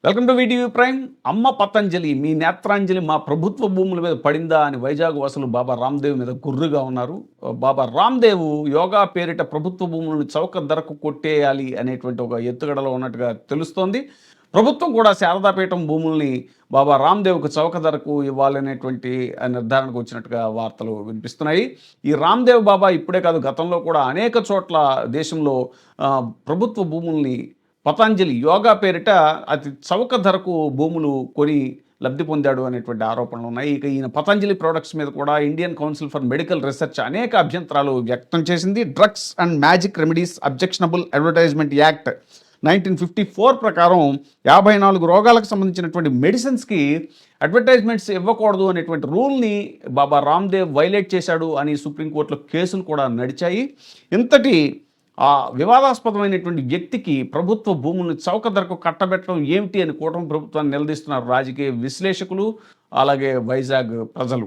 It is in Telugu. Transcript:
Welcome to VTV prime. అమ్మ పతంజలి మీ నేత్రాంజలి మా ప్రభుత్వ భూముల మీద పడిందా అని వైజాగ్ వాసులు బాబా రామ్దేవ్ మీద గుర్రుగా ఉన్నారు. బాబా రామ్దేవ్ యోగా పేరిట ప్రభుత్వ భూములను చౌక ధరకు కొట్టేయాలి అనేటువంటి ఒక ఎత్తుగడలో ఉన్నట్టుగా తెలుస్తోంది. ప్రభుత్వం కూడా శారదాపీఠం భూముల్ని బాబా రామ్దేవ్కు చౌక ధరకు ఇవ్వాలనేటువంటి నిర్ధారణకు వచ్చినట్టుగా వార్తలు వినిపిస్తున్నాయి. ఈ రామ్దేవ్ బాబా ఇప్పుడే కాదు, గతంలో కూడా అనేక చోట్ల దేశంలో ప్రభుత్వ భూముల్ని పతంజలి యోగా పేరిట అతి చౌక ధరకు భూములు కొని లబ్ధి పొందాడు అనేటువంటి ఆరోపణలు ఉన్నాయి. ఇక ఈయన పతంజలి ప్రొడక్ట్స్ మీద కూడా Indian council for medical research అనేక అభ్యంతరాలు వ్యక్తం చేసింది. Drugs and magic remedies objectionable advertisement act 1954 ప్రకారం 54 రోగాలకు సంబంధించినటువంటి మెడిసిన్స్కి అడ్వర్టైజ్మెంట్స్ ఇవ్వకూడదు అనేటువంటి రూల్ని బాబా రామ్దేవ్ వైలేట్ చేశాడు అని సుప్రీంకోర్టులో కేసులు కూడా నడిచాయి. ఇంతటి ఆ వివాదాస్పదమైనటువంటి వ్యక్తికి ప్రభుత్వ భూములను చౌక ధరకు కట్టబెట్టడం ఏమిటి అని కూటమి ప్రభుత్వాన్ని నిలదీస్తున్నారు రాజకీయ విశ్లేషకులు, అలాగే వైజాగ్ ప్రజలు.